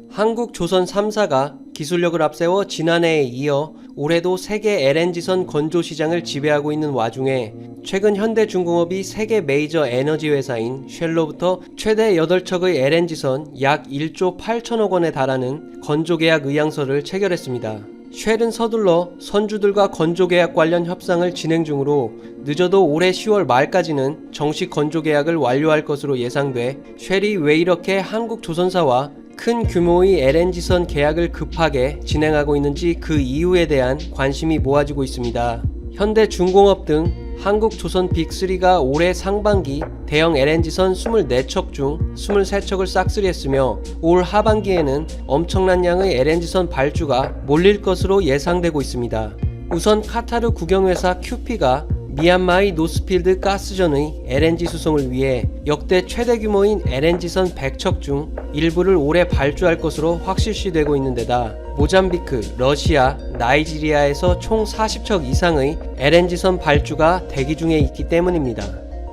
한국 조선 3사가 기술력을 앞세워 지난해에 이어 올해도 세계 LNG선 건조 시장을 지배하고 있는 와중에 최근 현대중공업이 세계 메이저 에너지 회사인 쉘로부터 최대 8척의 LNG선 약 1조 8천억 원에 달하는 건조 계약 의향서를 체결했습니다. 쉘은 서둘러 선주들과 건조 계약 관련 협상을 진행 중으로 늦어도 올해 10월 말까지는 정식 건조 계약을 완료할 것으로 예상돼 쉘이 왜 이렇게 한국 조선사와 큰 규모의 LNG선 계약을 급하게 진행하고 있는지 그 이유에 대한 관심이 모아지고 있습니다. 현대중공업 등 한국 조선 빅3가 올해 상반기 대형 LNG선 24척 중 23척을 싹쓸이했으며 올 하반기에는 엄청난 양의 LNG선 발주가 몰릴 것으로 예상되고 있습니다. 우선 카타르 국영회사 QP가 미얀마의 노스필드 가스전의 LNG 수송을 위해 역대 최대 규모인 LNG선 100척 중 일부를 올해 발주할 것으로 확실시되고 있는 데다 모잠비크, 러시아, 나이지리아에서 총 40척 이상의 LNG선 발주가 대기 중에 있기 때문입니다.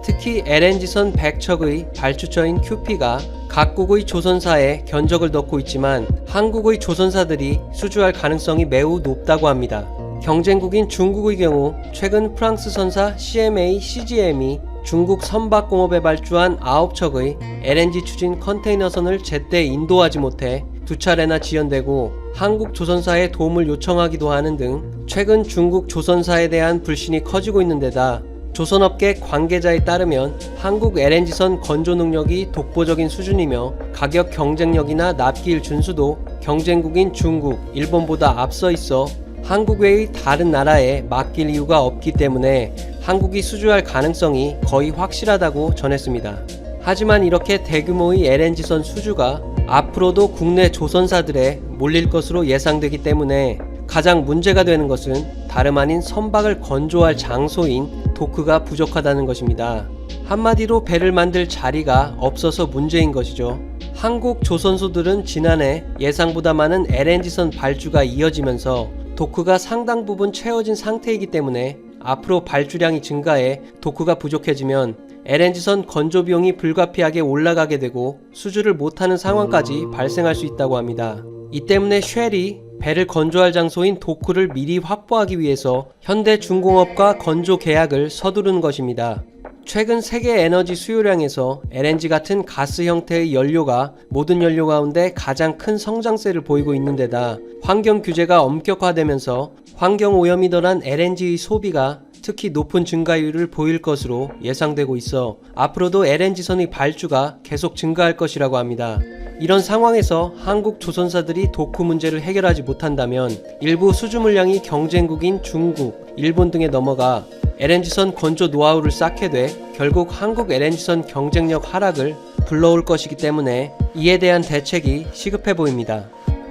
특히 LNG선 100척의 발주처인 QP가 각국의 조선사에 견적을 넣고 있지만 한국의 조선사들이 수주할 가능성이 매우 높다고 합니다. 경쟁국인 중국의 경우 최근 프랑스 선사 CMA CGM이 중국 선박공업에 발주한 9척의 LNG 추진 컨테이너선을 제때 인도하지 못해 2차례나 지연되고 한국 조선사에 도움을 요청하기도 하는 등 최근 중국 조선사에 대한 불신이 커지고 있는 데다 조선업계 관계자에 따르면 한국 LNG선 건조 능력이 독보적인 수준이며 가격 경쟁력이나 납기일 준수도 경쟁국인 중국, 일본보다 앞서 있어 한국 외의 다른 나라에 맡길 이유가 없기 때문에 한국이 수주할 가능성이 거의 확실하다고 전했습니다. 하지만 이렇게 대규모의 LNG선 수주가 앞으로도 국내 조선사들에 몰릴 것으로 예상되기 때문에 가장 문제가 되는 것은 다름 아닌 선박을 건조할 장소인 도크가 부족하다는 것입니다. 한마디로 배를 만들 자리가 없어서 문제인 것이죠. 한국 조선소들은 지난해 예상보다 많은 LNG선 발주가 이어지면서 도크가 상당 부분 채워진 상태이기 때문에 앞으로 발주량이 증가해 도크가 부족해지면 LNG선 건조 비용이 불가피하게 올라가게 되고 수주를 못하는 상황까지 발생할 수 있다고 합니다. 이 때문에 쉘이 배를 건조할 장소인 도크를 미리 확보하기 위해서 현대중공업과 건조 계약을 서두르는 것입니다. 최근 세계 에너지 수요량에서 LNG 같은 가스 형태의 연료가 모든 연료 가운데 가장 큰 성장세를 보이고 있는 데다 환경 규제가 엄격화되면서 환경 오염이 덜한 LNG의 소비가 특히 높은 증가율을 보일 것으로 예상되고 있어 앞으로도 LNG선의 발주가 계속 증가할 것이라고 합니다. 이런 상황에서 한국 조선사들이 도크 문제를 해결하지 못한다면 일부 수주 물량이 경쟁국인 중국, 일본 등에 넘어가 LNG선 건조 노하우를 쌓게 돼 결국 한국 LNG선 경쟁력 하락을 불러올 것이기 때문에 이에 대한 대책이 시급해 보입니다.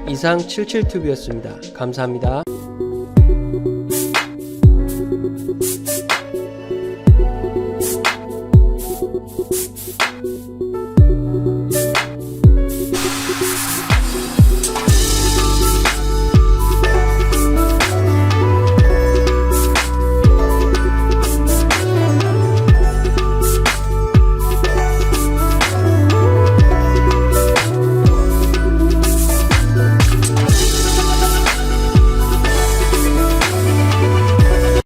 이상 77튜브였습니다. 감사합니다.